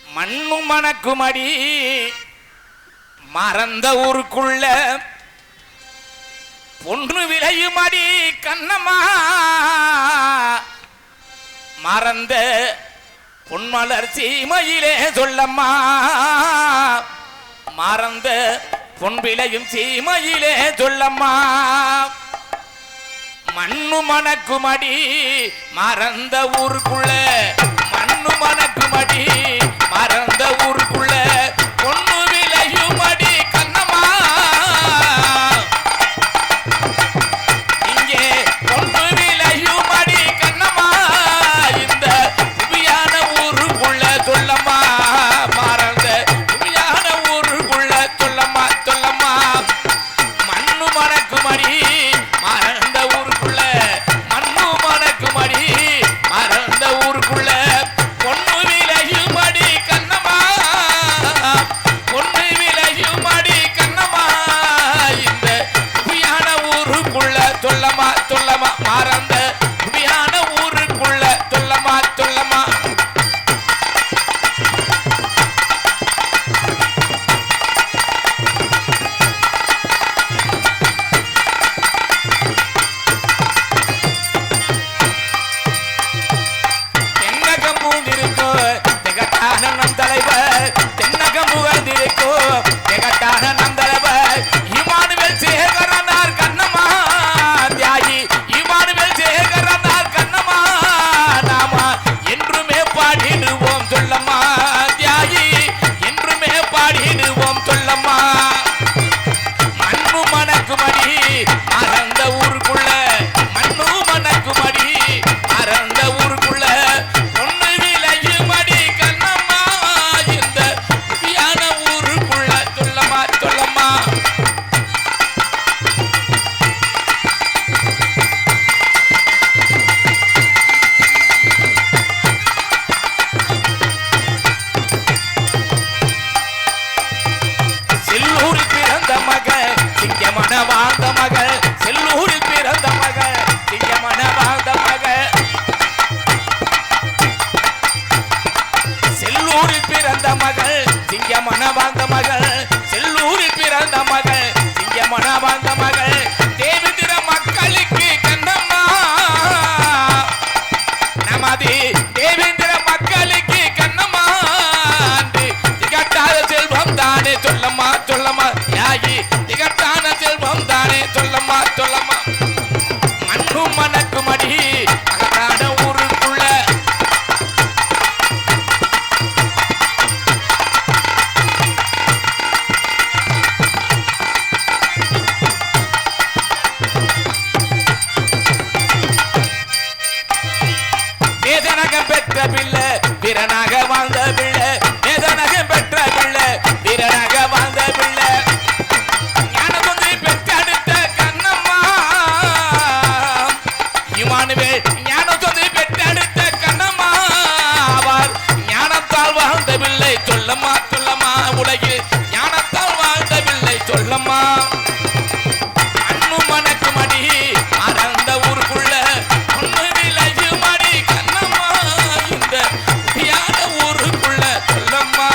மண்ணு மணக்குமடி மறந்த ஊருக்குள்ள பொன்று விளையுமடி கண்ணம்மா மறந்த பொன்மலர் சீமையிலே சொல்லம்மா மறந்த பொன் விளையும் சீமையிலே சொல்லம்மா மண்ணு மணக்குமடி மறந்த ஊருக்குள்ள மண்ணு மணக்குமடி மறந்த ஊருக்குள்ள பொண்ணு விளையுமடி கண்ணம்மா இங்கே பொண்ணு விளையுமடி கண்ணம்மா இந்த புவியான ஊருக்குள்ள சொல்லம்மா மறந்த புவியான ஊருக்குள்ள சொல்லம்மா சொல்லம்மா மண்ணு மணக்குமடி மறந்த ஊருக்குள்ள மண்ணு மணக்குமடி மறந்த ஊருக்குள்ள பொண்ணு விளையுமடி கண்ணம்மா பொண்ணு விளையுமடி கண்ணம்மா இந்த புவியான ஊருக்குள்ள சொல்லம்மா சொல்லம்மா மறந்த புவியான ஊருக்குள்ள சொல்லம்மா சொல்லம்மா நம் தலைவர் தென்னகம் புகழ்ந்திருக்கோ திகட்டான நம் தலைவர் இமானுவேல் சேகரனார் கண்ணம்மா தியாகி இமானுவேல் சேகரனார் கண்ணம்மா நாம என்றுமே பாடிடுவோம் சொல்லம்மா தியாகி என்றுமே பாடிடுவோம் சொல்லம்மா மண்ணு மணக்குமடி மறந்த ஊருக்குள்ள மண்ணு மணக்குமடி மறந்த ஊருக்குள்ள பொண்ணு விளையுமடி கண்ணம்மா இந்த புவியான ஊருக்குள்ள சொல்லம்மா சொல்லம்மா செல்லூரில் பிறந்த மகள் சிங்கமன வாழ்ந்த மகள் செல்லூரில் பிறந்த மகள் சிங்கமன வாழ்ந்த மகள் செல்லூரில் பிறந்த மகள் சிங்கமன வாழ்ந்த மகள் செல்லூரில் பிறந்த மகள் சிங்கமன வாழ்ந்த மகள் தேவேந்திர மக்களுக்கு கண்ணம்மா நமது தேவேந்திர மக்களுக்கு கண்ணம்மா திகட்டாத செல்வம் தானே சொல்லம்மா சொல்லம்மா யாகி திகட்டான செல்வம் தானே சொல்லம்மா சொல்லம்மா மண்ணு மணக்குமடி அகத்தான ஊருக்குள்ள வேதனகம் பெற்ற பிள்ளை வீரனாக வாழ்ந்த பிள்ளை வேதனகம் பெற்ற பிள்ளை வீரனாக வாழ்ந்த பிள்ளை ஞானபுந்தி பெற்றெடுத்த கண்ணம்மா இமானுவேல் ஞானபுந்தி பெற்றெடுத்த கண்ணம்மா அவர் ஞானத்தால் வாழ்ந்த பிள்ளை சொல்லம்மா சொல்லம்மா உலகில் ஞானத்தால் வாழ்ந்த பிள்ளை சொல்லம்மா மண்ணு மணக்குமடி மறந்த ஊருக்குள்ள பொண்ணு விளையுமடி கண்ணம்மா இந்த புவியான ஊருக்குள்ள சொல்லம்மா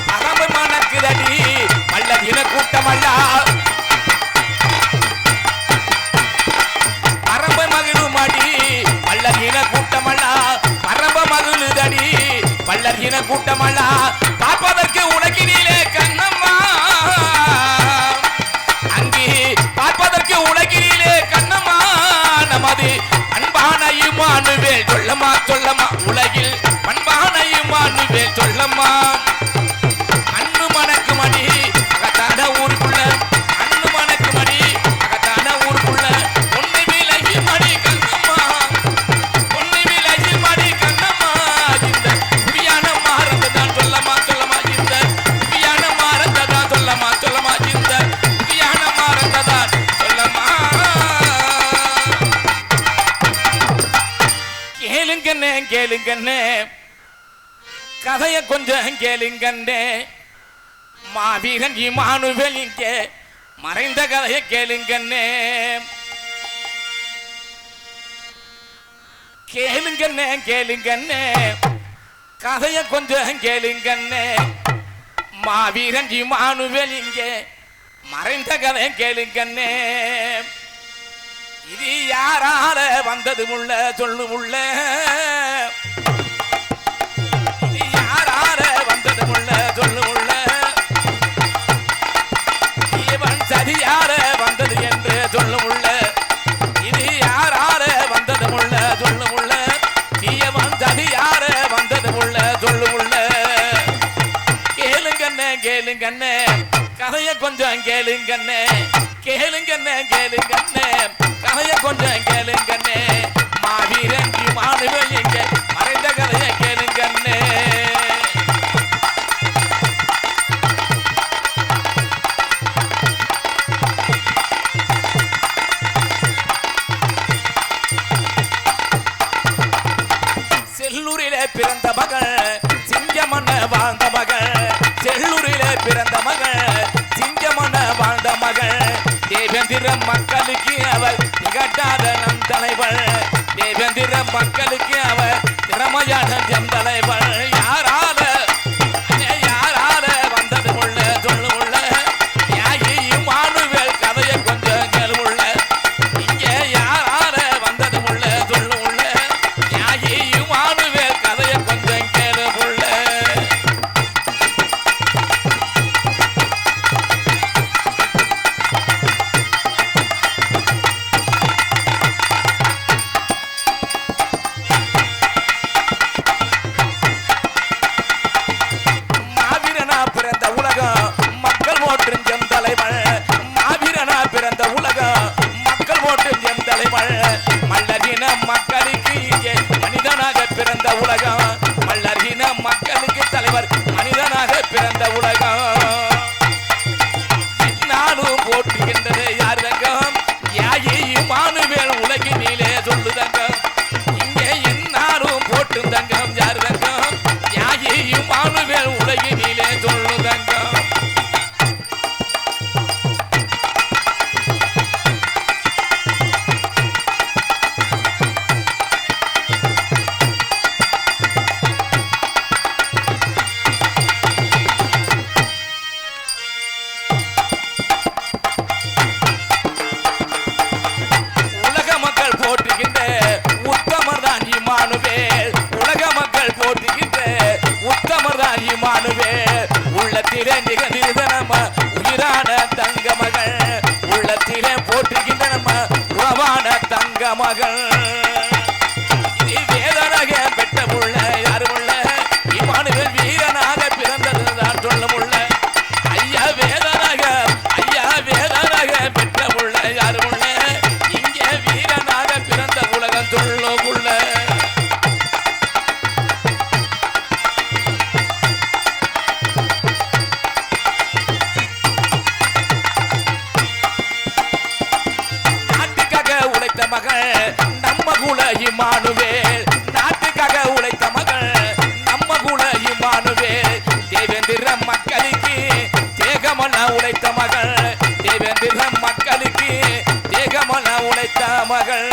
பரம்பு மணக்குதடி மல்லதின கூட்டமல்லா பரம்ப மகிழுமடி பல்லகின கூட்டமல்லா பரம்ப மகிழுதடி பல்லகின கூட்டமல்லா பார்ப்பதற்கு உலகினிலே கண்ணம்மா அங்கே பார்ப்பதற்கு உலகினிலே கண்ணம்மா நமது அன்பான இமானுவேல் சொல்லம்மா சொல்லம்மா உலகில் அன்பான இமானுவேல் சொல்லம்மா மண்ணு மணக்குமடி அகத்தான ஊருக்குள்ள மண்ணு மணக்குமடி அகத்தான ஊருக்குள்ள பொண்ணு விளையுமடி கண்ணம்மா பொண்ணு விளையுமடி கண்ணம்மா இந்த புவியான மாறந்ததான் சொல்லம்மா சொல்லம்மா இந்த புவியான மாறந்ததான் சொல்லம்மா சொல்லம்மா இந்த புவியான மாறந்ததான் சொல்லம்மா கேளுங்கண்ணே கதைய கொஞ்சம் கேளுங்கண்ணே மாவீரன் இமானுவேல் இங்கே மறைந்த கதையை கேளுங்கண்ணே கேளுங்கண்ணே கேளுங்கண்ணே கதையை கொஞ்சம் கேளுங்கண்ணே மாவீரன் இமானுவேல் இங்கே மறைந்த கதையை கேளுங்கண்ணே இது யாரால வந்தது முள்ள சொல்லு முள்ள இது யாரால வந்தது முள்ள சொல்லு முள்ள இவன் சதியார வந்தது என்று சொல்லு முள்ள இது யாரால வந்தது முள்ள சொல்லு முள்ள இவன் சதியார வந்தது முள்ள சொல்லு முள்ள கேளுங்கண்ணே கேளுங்கண்ணே கதைய கொஞ்சம் கேளுங்கண்ணே கேளுங்கண்ணே கேளுங்கண்ணே கதைய கொஞ்சம் கேளுங்கண்ணே மாவீரன் இமானுவேல் இங்கே மறைந்த கதையை கேளுங்கண்ணே செல்லூரிலே பிறந்த மகள் சிங்கமன்ன வாழ்ந்த மகள் செல்லூரிலே பிறந்த மகள் சிங்கமன்ன வாழ்ந்த மகள் தேவேந்திர மக்களுக்கு அவர் திகட்டாத நம் தலைவர் தேவேந்திர மக்களுக்கு அவர் திறமையான நம் தலைவர் யாரால யாரால வந்தது உள்ள சொல்லு உள்ள யாகி இமானுவேல் கதையை கொஞ்சம் கேளுள்ள இங்கே யாரால வந்தது உள்ள சொல்லு உள்ள யாகி இமானுவேல் கதையை கொஞ்சம் கேளுள்ள மக்களுக்கு இங்கே மனிதனாக பிறந்த உலகம் மல்லர்கின மக்களுக்கு தலைவர் மனிதனாக பிறந்த உலகம் நானும் போற்றுகின்றது யார் தங்கம் யாகி இமானுவேல் உலகினிலே சொல்லு தங்கம் இங்கே என்னாலும் போட்டு தங்கம் யார் தங்கம் யாகி இமானுவேல் உலகினிலே சொல்லு தங்கம் உள்ளத்திலே நிகழ்ந்த நம்ம உயிரான தங்க மகள் உள்ளத்திலே போற்றுகின்ற நம்ம உறவான தங்க மகள் இது வேதனாக பெற்ற முள்ள யாரு முள்ள இமானுவேல் வீரனாக பிறந்ததுதான் சொல்ல முள்ள ஐயா வேதனாக பெற்ற முள்ள யாரு முள்ள இங்கே வீரனாக பிறந்த உலகம் சொல்ல முள்ள இமானுவேல் நாட்டுக்காக உழைத்த மகள் நம்ம குல இமானுவேல் தேவேந்திர மக்களுக்கு தேகமன உழைத்த மகள் தேவேந்திர மக்களுக்கு தேகமன உழைத்த மகள்